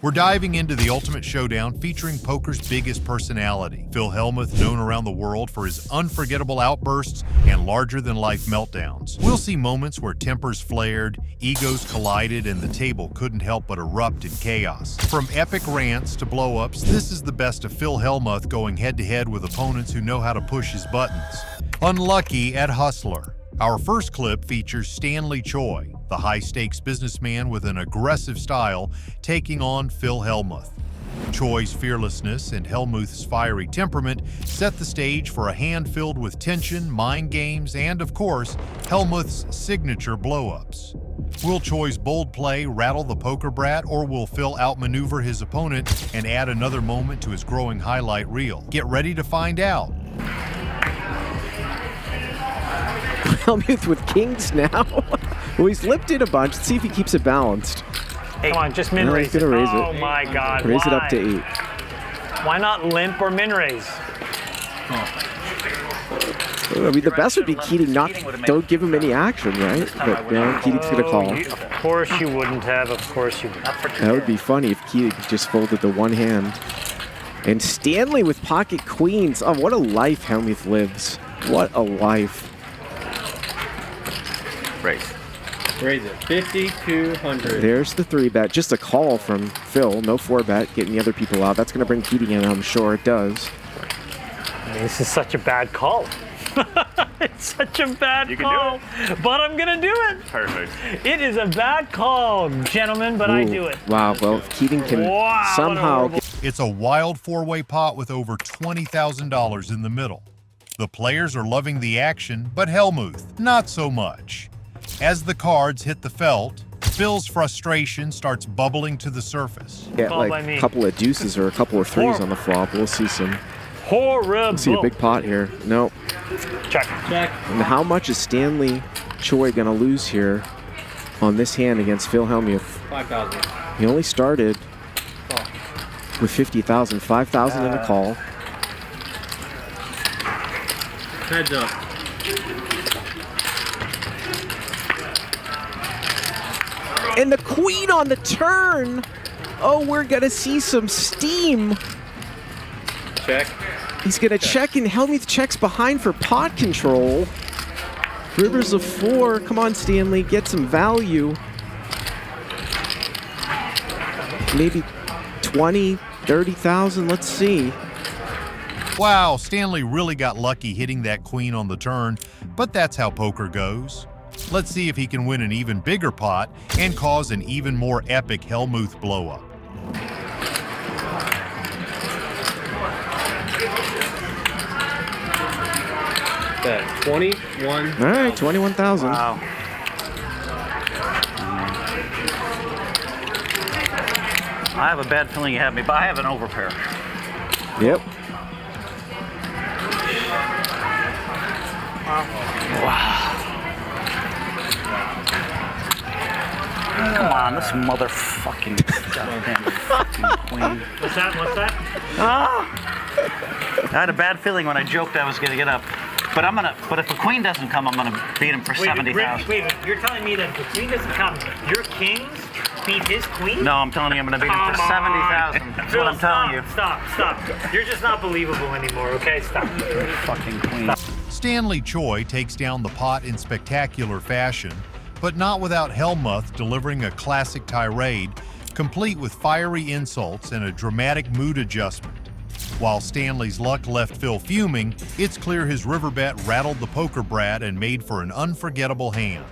We're diving into the ultimate showdown featuring poker's biggest personality, Phill Hellmuth, known around the world for his unforgettable outbursts and larger-than-life meltdowns. We'll see moments where tempers flared, egos collided, and the table couldn't help but erupt in chaos. From epic rants to blow-ups, this is the best of Phill Hellmuth going head-to-head with opponents who know how to push his buttons. Unlucky at Hustler. Our first clip features Stanley Choi, the high-stakes businessman with an aggressive style, taking on Phill Hellmuth. Choi's fearlessness and Hellmuth's fiery temperament set the stage for a hand filled with tension, mind games, and, of course, Hellmuth's signature blow-ups. Will Choi's bold play rattle the poker brat, or will Phill outmaneuver his opponent and add another moment to his growing highlight reel? Get ready to find out. Hellmuth with kings now. Well, he's lipped it a bunch. Let's see if he keeps it balanced. Hey, come on, just min raise it. Raise Oh my God, raise it up to 8. Why not limp or min raise? I mean, the best would be Keating don't give him any action, right? But now Keating's gonna call. Of course you wouldn't have. Of course you would. That would be funny if Keating just folded the one hand. And Stanley with pocket queens. Oh, what a life Hellmuth lives. What a life. Raise it. 5,200. There's the 3-bet. Just a call from Phill. No 4-bet. Getting the other people out. That's going to bring Keating in, I'm sure it does. I mean, this is such a bad call. It's such a bad call. But I'm going to do it. Perfect. It is a bad call, gentlemen, but I do it. Wow. Well, if Keating can somehow... It's a wild four-way pot with over $20,000 in the middle. The players are loving the action, but Hellmuth, not so much. As the cards hit the felt, Phil's frustration starts bubbling to the surface. Get like a couple of deuces or a couple of threes on the flop. We'll see some... Horrible. We'll see a big pot here. Nope. Check. And how much is Stanley Choi going to lose here on this hand against Phill Hellmuth? 5,000. He only started with 50,000. 5,000 in the call. Heads up. And the queen on the turn. Oh, we're going to see some steam. Check. He's going to check, and Hellmuth checks behind for pot control. Rivers of 4. Come on, Stanley. Get some value. Maybe 20, 30,000. Let's see. Wow, Stanley really got lucky hitting that queen on the turn, but that's how poker goes. Let's see if he can win an even bigger pot and cause an even more epic Hellmuth blow-up. That 21. All right, 21,000. Wow. I have a bad feeling you have me, but I have an overpair. Yep. Wow. Come on, this motherfucking goddamn fucking queen. What's that? What's that? I had a bad feeling when I joked I was going to get up. But if a queen doesn't come, I'm gonna beat him for 70,000. Wait, you're telling me that if the queen doesn't come, your kings beat his queen? No, I'm telling you I'm gonna beat him for 70,000. That's what I'm telling you. Stop. You're just not believable anymore, okay? Stop. Fucking queen. Stanley Choi takes down the pot in spectacular fashion, but not without Hellmuth delivering a classic tirade, complete with fiery insults and a dramatic mood adjustment. While Stanley's luck left Phill fuming, it's clear his river bet rattled the poker brat and made for an unforgettable hand.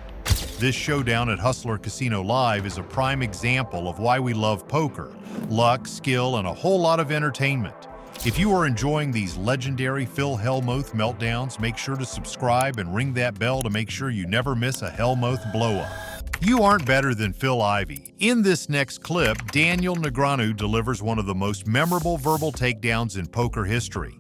This showdown at Hustler Casino Live is a prime example of why we love poker: luck, skill, and a whole lot of entertainment. If you are enjoying these legendary Phill Hellmuth meltdowns, make sure to subscribe and ring that bell to make sure you never miss a Hellmuth blow-up. You aren't better than Phil Ivey. In this next clip, Daniel Negreanu delivers one of the most memorable verbal takedowns in poker history.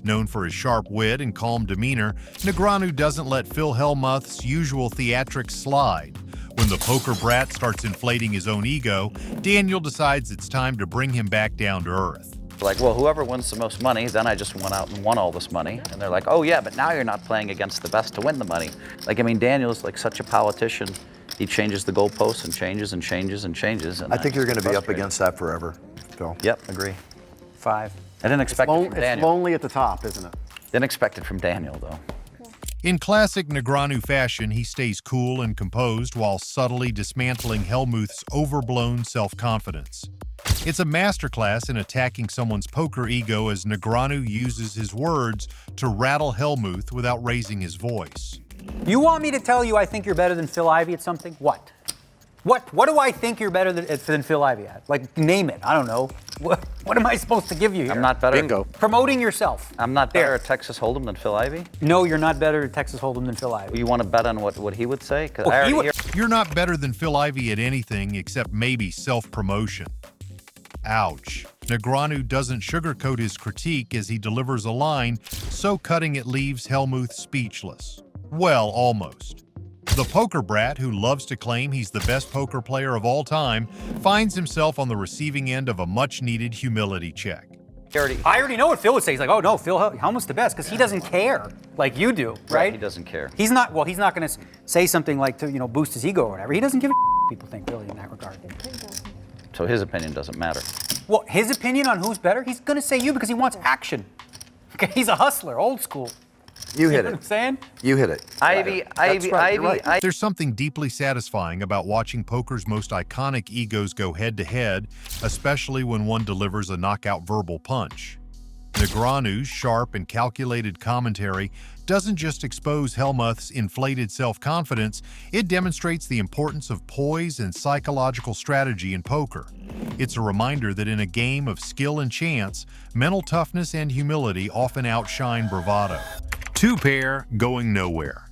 Known for his sharp wit and calm demeanor, Negreanu doesn't let Phill Hellmuth's usual theatrics slide. When the poker brat starts inflating his own ego, Daniel decides it's time to bring him back down to earth. Like, well, whoever wins the most money, then I just went out and won all this money. And they're like, oh yeah, but now you're not playing against the best to win the money. Like, I mean, Daniel's like such a politician. he changes the goalposts and changes and changes and changes. And I think you're going to be up frustrating. against that forever, Phil. Yep, agree. 5. I didn't expect it from It's Daniel. lonely at the top, isn't it? Didn't expect it from Daniel, though. In classic Negreanu fashion, he stays cool and composed while subtly dismantling Hellmuth's overblown self-confidence. It's a masterclass in attacking someone's poker ego as Negreanu uses his words to rattle Hellmuth without raising his voice. You want me to tell you I think you're better than Phil Ivey at something? What? What do I think you're better than Phil Ivey at? Like, name it. I don't know. What am I supposed to give you here? I'm not better. Bingo. Promoting yourself. I'm not better at Texas Hold'em than Phil Ivey? No, you're not better at Texas Hold'em than Phil Ivey. You want to bet on what he would say? 'Cause Oh, I already he would- hear- You're not better than Phil Ivey at anything except maybe self-promotion. Ouch. Negreanu doesn't sugarcoat his critique as he delivers a line so cutting it leaves Hellmuth speechless. Well, almost. The poker brat, who loves to claim he's the best poker player of all time, finds himself on the receiving end of a much-needed humility check. I already know what Phil would say. He's like, oh no, Phil Hellmuth's the best, because he doesn't care like you do, right? He doesn't care. He's not going to say something like to, boost his ego or whatever. He doesn't give a what people think, really, in that regard. So his opinion doesn't matter. Well, his opinion on who's better, he's going to say you because he wants action. Okay, he's a hustler, old school. You hit You know what I'm it. saying? You hit it. Ivy, That's right, you're right. There's something deeply satisfying about watching poker's most iconic egos go head-to-head, especially when one delivers a knockout verbal punch. Negreanu's sharp and calculated commentary doesn't just expose Hellmuth's inflated self-confidence, it demonstrates the importance of poise and psychological strategy in poker. It's a reminder that in a game of skill and chance, mental toughness and humility often outshine bravado. Two-pair going nowhere.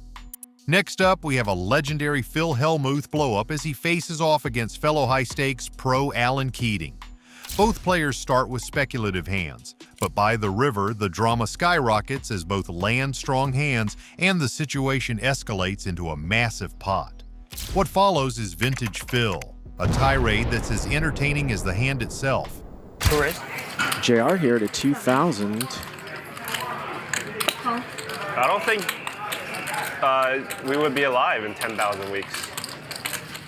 Next up, we have a legendary Phill Hellmuth blow-up as he faces off against fellow high-stakes pro Alan Keating. Both players start with speculative hands, but by the river, the drama skyrockets as both land strong hands and the situation escalates into a massive pot. What follows is vintage Phill, a tirade that's as entertaining as the hand itself. Who is? JR here to 2,000. I don't think we would be alive in 10,000 weeks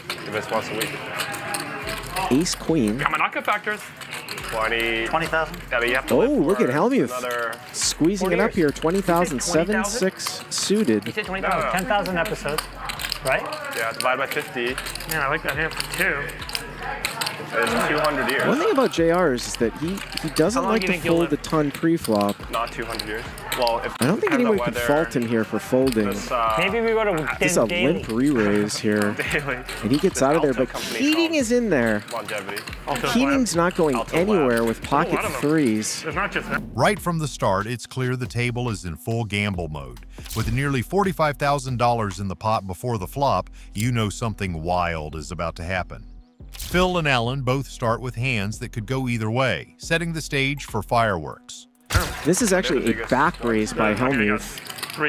if it's once a week. Ace Queen. Got my knockout factors. 20,000? Yeah, but you have to Oh, live look for at Hellmuth. another- Squeezing 40 it up years. here. 20,000, You said 20,000? 7-6 You suited. said 20,000. No. 10,000 episodes, right? Yeah, divide by 50. Man, I like that hand for 2. It's 200 years. One thing about JR is that he doesn't How long like do you to think you'll fold live? a ton pre-flop. Not 200 years. Well, if I don't think depends on anyone could whether fault him here for folding. This, Maybe we go to It's a daily. limp re-raise here. daily. And he gets This out of there, Alto but company Keating called is in there. Longevity. Keating's not going Alto anywhere Lab. with pocket lot of them. threes. There's not just that. Right from the start, it's clear the table is in full gamble mode. With nearly $45,000 in the pot before the flop, you know something wild is about to happen. Phill and Alan both start with hands that could go either way, setting the stage for fireworks. This is actually a biggest back raise by Hellmuth.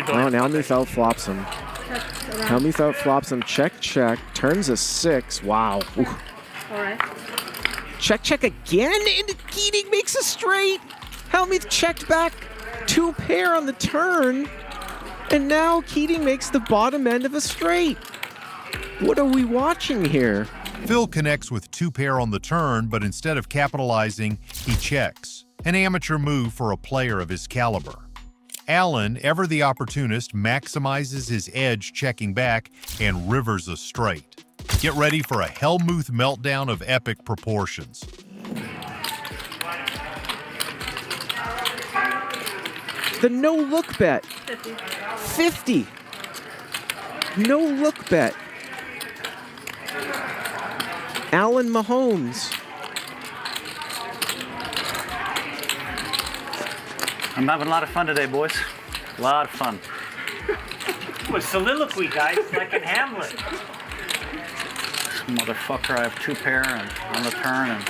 Oh, now Hellmuth outflops him. Hellmuth outflops him. Check, check. Turns a 6. Wow. Ooh. All right. Check, check again, and Keating makes a straight. Hellmuth checked back 2-pair on the turn, and now Keating makes the bottom end of a straight. What are we watching here? Phill connects with 2-pair on the turn, but instead of capitalizing, he checks. An amateur move for a player of his caliber. Alan, ever the opportunist, maximizes his edge checking back and rivers a straight. Get ready for a Hellmuth meltdown of epic proportions. The no-look bet. 50. No-look bet. Alan Mahomes. I'm having a lot of fun today, boys. A lot of fun. With soliloquy, guys, like in Hamlet. This motherfucker, I have 2-pair and on the turn and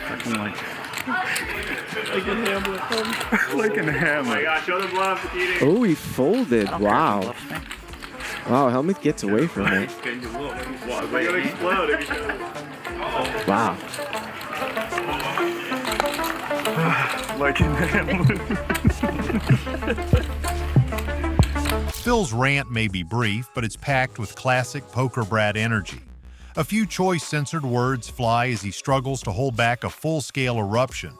freaking like Oh my gosh, show the bluff, Keating. Oh, he folded. Wow. Wow, Hellmuth gets away from it. It's gonna explode if you show. Wow. Like in Hamlet. Phil's rant may be brief, but it's packed with classic poker brat energy. A few choice-censored words fly as he struggles to hold back a full-scale eruption.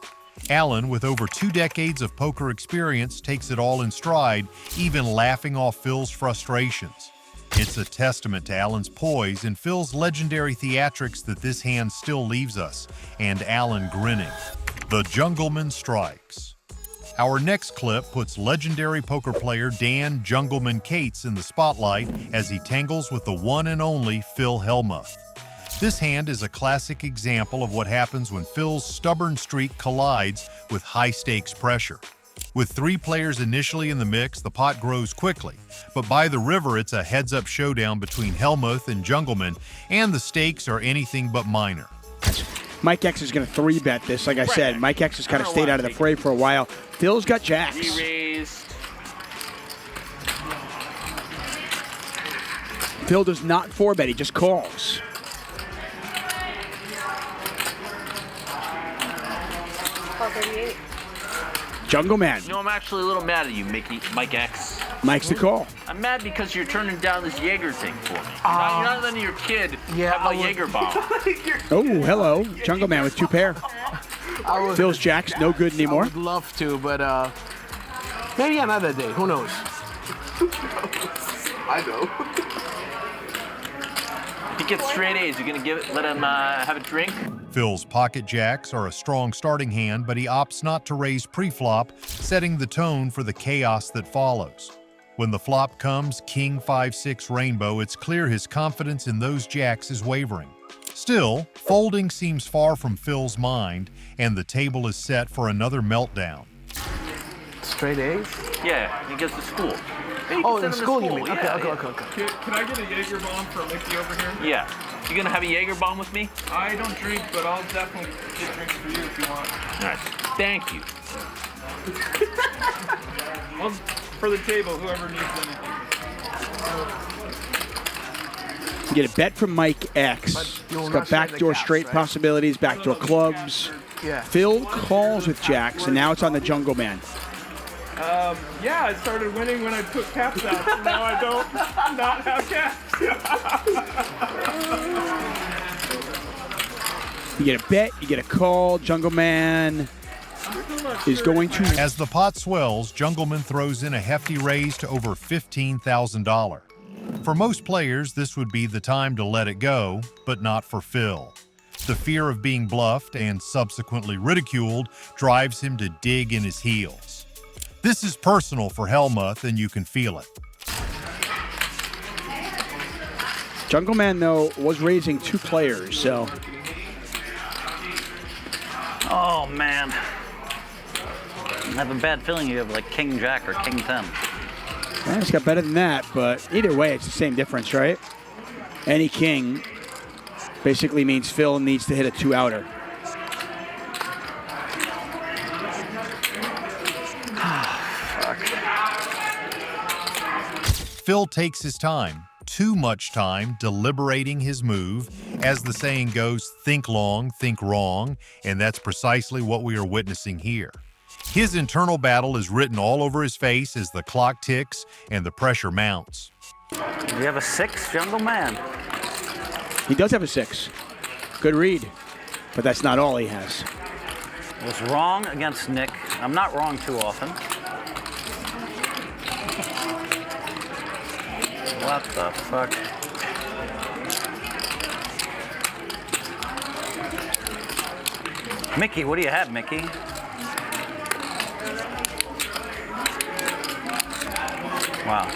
Alan, with over 2 decades of poker experience, takes it all in stride, even laughing off Phil's frustrations. It's a testament to Alan's poise and Phil's legendary theatrics that this hand still leaves us, and Alan grinning. The Jungleman strikes. Our next clip puts legendary poker player Dan Jungleman Cates in the spotlight as he tangles with the one and only Phill Hellmuth. This hand is a classic example of what happens when Phil's stubborn streak collides with high-stakes pressure. With 3 players initially in the mix, the pot grows quickly, but by the river it's a heads-up showdown between Hellmuth and Jungleman, and the stakes are anything but minor. Mike X is going to 3-bet this. Like I said, Mike X has kind of stayed out of the fray for a while. Phil's got jacks. Phill does not 4-bet, he just calls. Jungleman. You know, I'm actually a little mad at you, Mike X. Mike's the call. I'm mad because you're turning down this Jaeger thing for me. You're not letting your kid have a Jaeger bomb. Oh, hello. Jungleman with 2 pair. Phil's jacks, no good anymore. I would love to, but maybe another day. Who knows? I know. If he gets straight A's, you're gonna let him have a drink? Phil's pocket jacks are a strong starting hand, but he opts not to raise pre-flop, setting the tone for the chaos that follows. When the flop comes King 5-6 rainbow, it's clear his confidence in those jacks is wavering. Still, folding seems far from Phil's mind, and the table is set for another meltdown. Straight A's? Yeah, he gets to school. Oh, in school you mean? Yeah, Okay. Can I get a Jaeger bomb for Mickey over here? Yeah. You gonna have a Jaeger bomb with me? I don't drink, but I'll definitely get drinks for you if you want. Nice. Thank you. Well, for the table, whoever needs anything. You get a bet from Mike X. He's got backdoor straight possibilities, backdoor clubs. Yeah. Phil calls with jacks, and now it's on the Jungleman. Yeah, I started winning when I took caps out, so now I don't not have caps. You get a bet, you get a call. Jungleman is going to... As the pot swells, Jungleman throws in a hefty raise to over $15,000. For most players, this would be the time to let it go, but not for Phil. The fear of being bluffed and subsequently ridiculed drives him to dig in his heels. This is personal for Hellmuth, and you can feel it. Jungleman, though, was raising 2 players, so... Oh, man. I have a bad feeling you have like King Jack or King 10. Well, it's got better than that, but either way, it's the same difference, right? Any king basically means Phil needs to hit a 2-outer. Phil takes his time, too much time, deliberating his move. As the saying goes, think long, think wrong, and that's precisely what we are witnessing here. His internal battle is written all over his face as the clock ticks and the pressure mounts. Do you have a 6, Jungleman? He does have a 6. Good read, but that's not all he has. Was wrong against Nick. I'm not wrong too often. What the fuck? Mickey, what do you have, Mickey? Wow.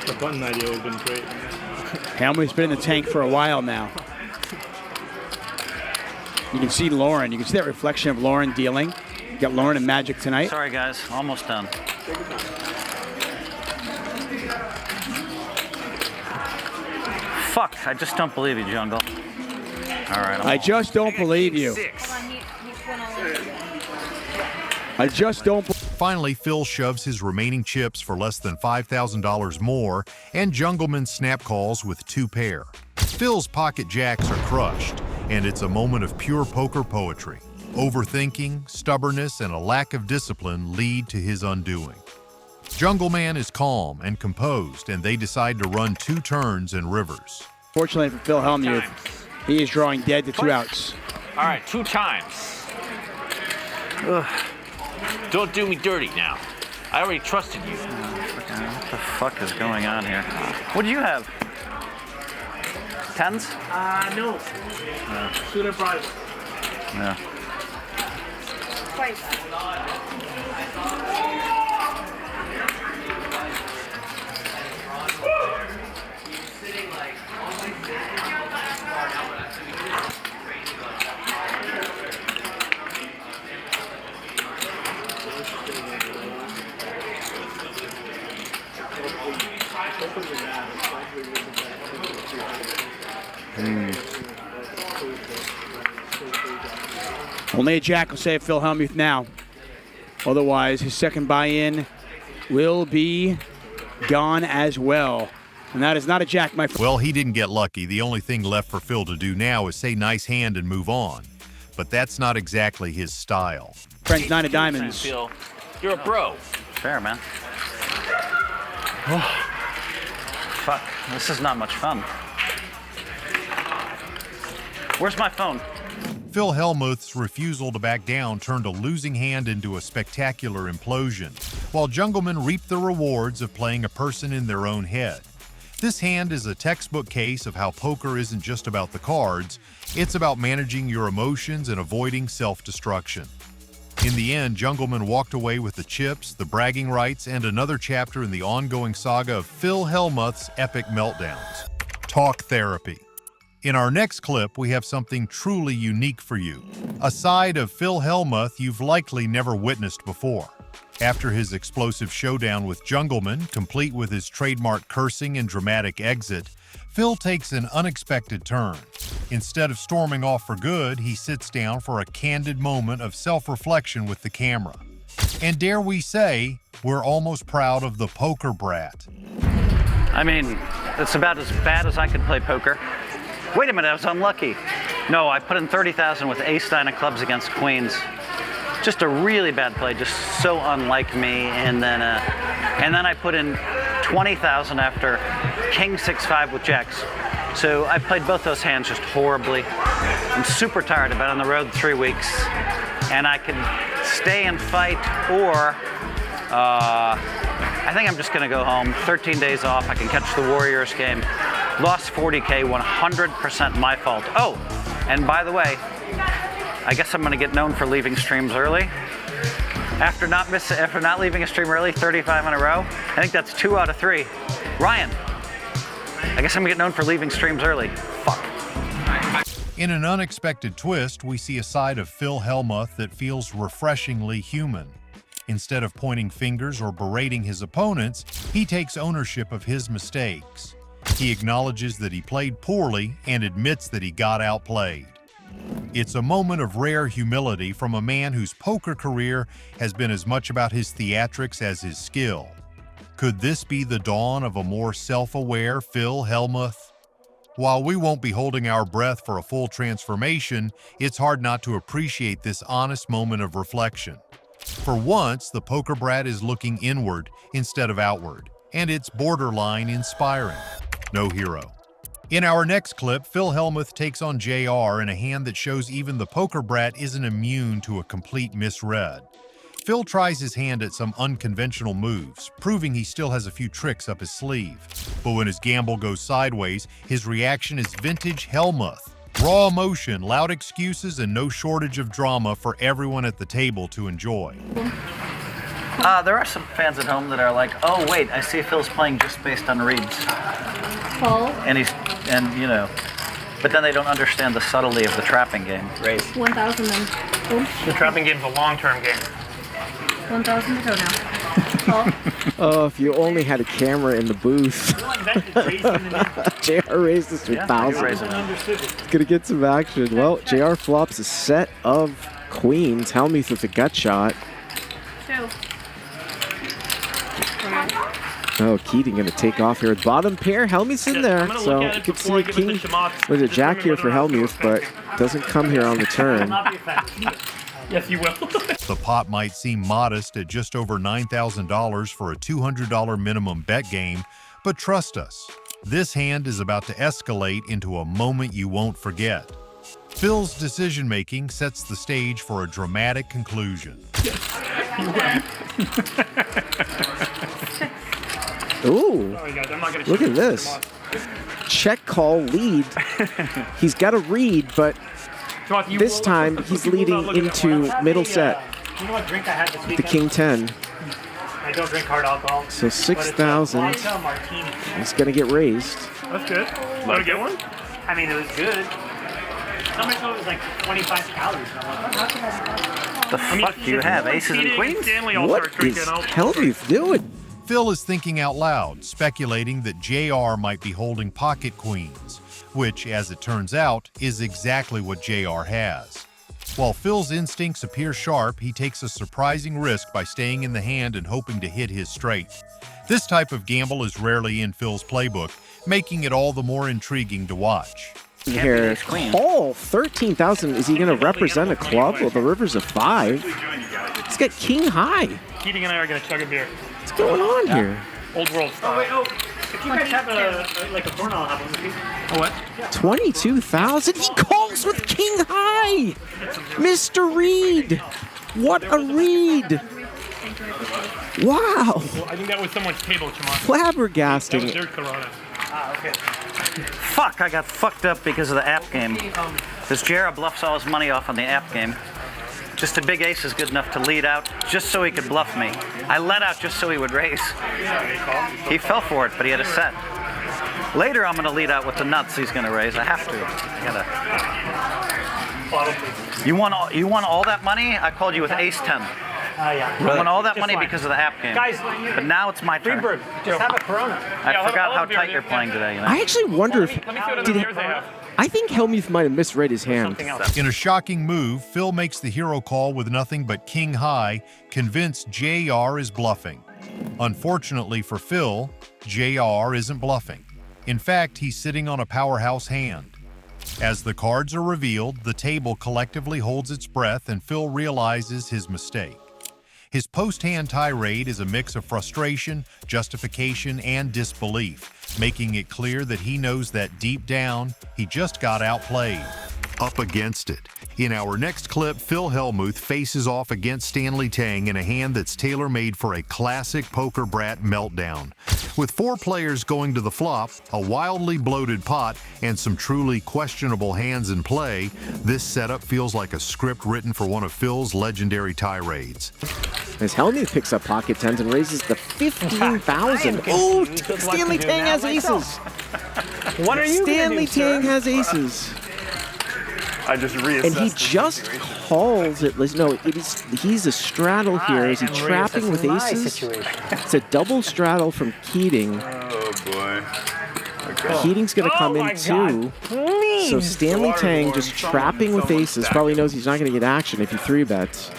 The button idea would have been great. Hellmuth's been in the tank for a while now. You can see Lauren. You can see that reflection of Lauren dealing. You got Lauren and Magic tonight. Sorry, guys. Almost done. Fuck. I just don't believe you, Jungle. All right. I just don't believe you. I just don't. Finally, Phil shoves his remaining chips for less than $5,000 more, and Jungleman snap calls with 2 pair. Phil's pocket jacks are crushed, and it's a moment of pure poker poetry. Overthinking, stubbornness, and a lack of discipline lead to his undoing. Jungle Man is calm and composed, and they decide to run 2 turns in rivers. Fortunately for Phill Hellmuth, he is drawing dead to 2 outs. All right, 2 times. Ugh. Don't do me dirty now. I already trusted you. What the fuck is going on here? What do you have? 10s? No. Should have brought it. Yeah. Twice. Only a jack will save Phill Hellmuth now. Otherwise, his second buy-in will be gone as well. And that is not a jack, my friend. Well, he didn't get lucky. The only thing left for Phil to do now is say nice hand and move on. But that's not exactly his style. Friends, 9 of diamonds. Phil, you're a bro. Fair, man. Oh, fuck, this is not much fun. Where's my phone? Phill Hellmuth's refusal to back down turned a losing hand into a spectacular implosion, while Jungleman reaped the rewards of playing a person in their own head. This hand is a textbook case of how poker isn't just about the cards, it's about managing your emotions and avoiding self-destruction. In the end, Jungleman walked away with the chips, the bragging rights, and another chapter in the ongoing saga of Phill Hellmuth's epic meltdowns. Talk therapy. In our next clip, we have something truly unique for you, a side of Phill Hellmuth you've likely never witnessed before. After his explosive showdown with Jungleman, complete with his trademark cursing and dramatic exit, Phill takes an unexpected turn. Instead of storming off for good, he sits down for a candid moment of self-reflection with the camera. And dare we say, we're almost proud of the poker brat. I mean, it's about as bad as I could play poker. Wait a minute, I was unlucky. No, I put in 30,000 with ace-9 of clubs against queens. Just a really bad play, just so unlike me. And then I put in 20,000 after king 6-5 with jacks. So I played both those hands just horribly. I'm super tired. I've been on the road 3 weeks, and I can stay and fight, or I think I'm just gonna go home. 13 days off. I can catch the Warriors game. Lost 40K, 100% my fault. Oh, and by the way, I guess I'm gonna get known for leaving streams early. After not leaving a stream early 35 in a row, I think that's 2 out of 3. Ryan, I guess I'm gonna get known for leaving streams early. Fuck. In an unexpected twist, we see a side of Phill Hellmuth that feels refreshingly human. Instead of pointing fingers or berating his opponents, he takes ownership of his mistakes. He acknowledges that he played poorly and admits that he got outplayed. It's a moment of rare humility from a man whose poker career has been as much about his theatrics as his skill. Could this be the dawn of a more self-aware Phill Hellmuth? While we won't be holding our breath for a full transformation, it's hard not to appreciate this honest moment of reflection. For once, the poker brat is looking inward instead of outward, and it's borderline inspiring. No hero. In our next clip, Phill Hellmuth takes on JR in a hand that shows even the poker brat isn't immune to a complete misread. Phill tries his hand at some unconventional moves, proving he still has a few tricks up his sleeve. But when his gamble goes sideways, his reaction is vintage Hellmuth. Raw emotion, loud excuses, and no shortage of drama for everyone at the table to enjoy. There are some fans at home that are like, oh wait, I see Phil's playing just based on reads. Call. And you know, but then they don't understand the subtlety of the trapping game. Raise. 1,000 then. Boom. The trapping game's a long-term game. 1,000 to go now. Call. Oh, if you only had a camera in the booth. JR raised this to 1,000. It's gonna get some action. Well, JR flops a set of queens. Hellmuth with a gut shot. 2. Oh, Keating gonna take off here. Bottom pair, Hellmuth's in there. So you can see a king with a jack here for Hellmuth, but doesn't come here on the turn. Yes, you will. The pot might seem modest at just over $9,000 for a $200 minimum bet game, but trust us, this hand is about to escalate into a moment you won't forget. Phil's decision-making sets the stage for a dramatic conclusion. Ooh, Sorry, guys, I'm not gonna look shoot at this. Check call lead. He's got a read, but this time he's leading into middle set. You know what drink I had this weekend? The King 10. I don't drink hard alcohol. So 6,000 vodka martini. is going to get raised. That's good. Want to get one? I mean, it was good. How much was it? Like 25 calories. The fuck do you have? Aces and queens? What is Hellmuth doing? Phil is thinking out loud, speculating that JR might be holding pocket queens, which, as it turns out, is exactly what JR has. While Phil's instincts appear sharp, he takes a surprising risk by staying in the hand and hoping to hit his straight. This type of gamble is rarely in Phil's playbook, making it all the more intriguing to watch. Here, call 13,000. Is he going to represent a club? Well, the river's a 5. He's got king high. Keating and I are going to chug a beer. What's going on here? Old world style. Oh, wait, if you guys have like a corn, I'll have one. What? 22,000. He calls with king high. Mr. Reed. What a read. Wow. Well, I think that was someone's table, Chamath. Flabbergasting. That was their Corona. Ah, okay. Fuck, I got fucked up because of the app game. Because Jera bluffs all his money off on the app game. Just a big ace is good enough to lead out, just so he could bluff me. I let out just so he would raise. He fell for it, but he had a set. Later, I'm going to lead out with the nuts he's going to raise. I have to. You want all that money? I called you with ace 10. Yeah. I won all that Just money fine. because of the app game. Guys, but now it's my turn. Freebird, just have a Corona. I forgot how tight you're playing today. You know? I actually wonder if... Let me see what other beers they have. I think Hellmuth might have misread his hand. In a shocking move, Phil makes the hero call with nothing but king high, convinced JR is bluffing. Unfortunately for Phil, JR isn't bluffing. In fact, he's sitting on a powerhouse hand. As the cards are revealed, the table collectively holds its breath and Phil realizes his mistake. His post-hand tirade is a mix of frustration, justification, and disbelief, making it clear that he knows that deep down, he just got outplayed. Up against it. In our next clip, Phill Hellmuth faces off against Stanley Tang in a hand that's tailor-made for a classic poker brat meltdown. With 4 players going to the flop, a wildly bloated pot, and some truly questionable hands in play, this setup feels like a script written for one of Phil's legendary tirades. As Hellmuth picks up pocket tens and raises the 15,000. Oh, Stanley Tang has aces. What are you Stanley gonna do, Tang sir? has aces. I just reassessed. And he just calls it. No, he's a straddle here. Is he trapping with aces? It's a double straddle from Keating. Oh boy. Okay. Keating's going to come in too. So Stanley Tang just trapping with aces. Probably knows he's not going to get action if he 3-bets.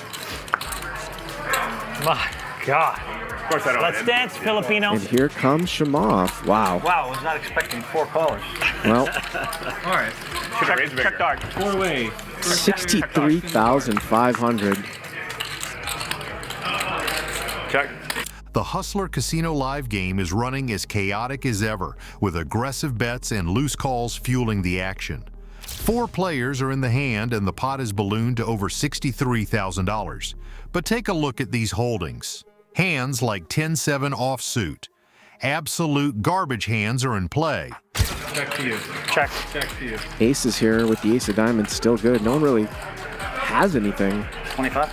My God. Of course I don't. Let's dance, Filipino. And here comes Chamath. Wow. Wow, I was not expecting 4 callers. Well, All right. Check dark. 4-way. 63,500. Check. The Hustler Casino Live game is running as chaotic as ever, with aggressive bets and loose calls fueling the action. 4 players are in the hand and the pot is ballooned to over $63,000. But take a look at these holdings. Hands like 10-7 offsuit. Absolute garbage hands are in play. Check to you. Check. Check to you. Aces here with the ace of diamonds still good. No one really has anything. 25.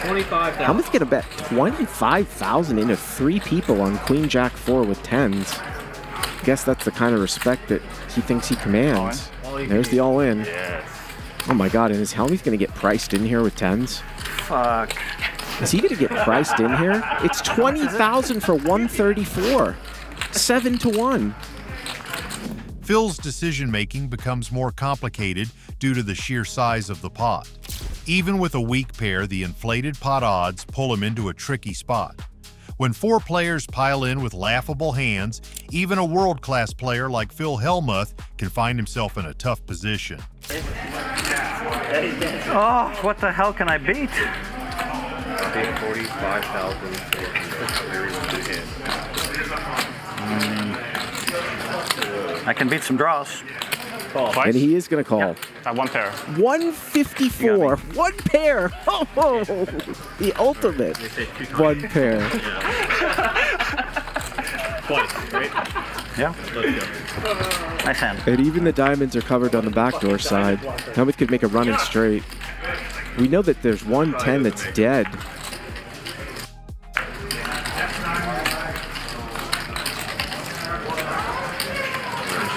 25,000. Hellmuth gonna bet 25,000 into 3 people on Queen Jack 4 with 10s. Guess that's the kind of respect that he thinks he commands. There's the all-in. Yes. Oh my God! And is Hellmuth gonna get priced in here with 10s? Fuck. Is he gonna get priced in here? It's 20,000 for 134. 7-1. Phil's decision-making becomes more complicated due to the sheer size of the pot. Even with a weak pair, the inflated pot odds pull him into a tricky spot. When 4 players pile in with laughable hands, even a world-class player like Phill Hellmuth can find himself in a tough position. Oh, what the hell can I beat? I paid 45,000 Mm. I can beat some draws. And he is going to call. One pair. 154. One pair. Oh, the ultimate. One pair. Twice, right? Yeah. Let's go. Nice hand. And even the diamonds are covered on the backdoor side. Hellmuth could make a running straight. We know that there's 110 that's dead.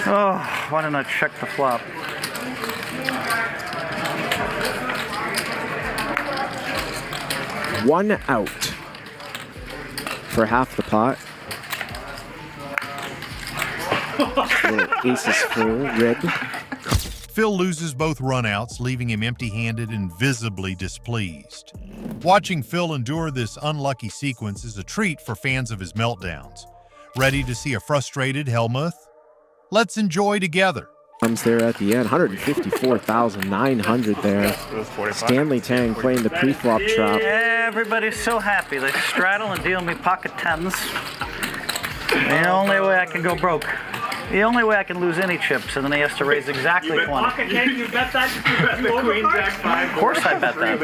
Oh, why didn't I check the flop? One out for half the pot. Little aces full, red. Phill loses both runouts, leaving him empty-handed and visibly displeased. Watching Phill endure this unlucky sequence is a treat for fans of his meltdowns. Ready to see a frustrated Hellmuth? Let's enjoy together. Comes there at the end, 154,900 there. Stanley Tang playing the pre-flop trap. Everybody's so happy. They straddle and deal me pocket tens. The only way I can go broke. The only way I can lose any chips, and then he has to raise exactly 20. Pocket 10, you bet that? You bet the Queen Jack 5. Of course I bet that.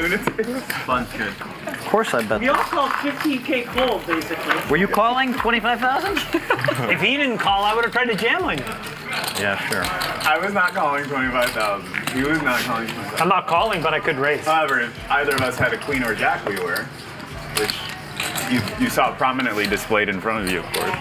Fun's good. Of course I bet We all that. called 15K cold, basically. Were you calling 25,000? If he didn't call, I would have tried to jam on you. Yeah, sure. I was not calling 25,000. He was not calling 25,000. I'm not calling, but I could raise. However, if either of us had a queen or jack, we were, which you saw prominently displayed in front of you, of course.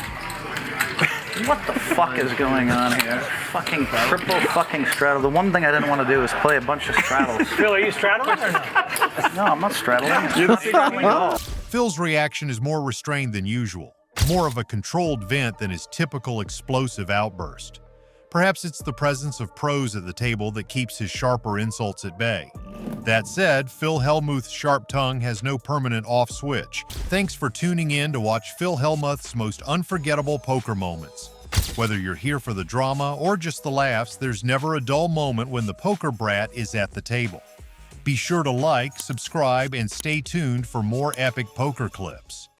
What the fuck is going on here? Fucking triple fucking straddle. The one thing I didn't want to do is play a bunch of straddles. Phil, are you straddling or not? No, I'm not straddling. I'm not straddling at all. Phil's reaction is more restrained than usual, more of a controlled vent than his typical explosive outburst. Perhaps it's the presence of pros at the table that keeps his sharper insults at bay. That said, Phill Hellmuth's sharp tongue has no permanent off switch. Thanks for tuning in to watch Phill Hellmuth's most unforgettable poker moments. Whether you're here for the drama or just the laughs, there's never a dull moment when the poker brat is at the table. Be sure to like, subscribe, and stay tuned for more epic poker clips.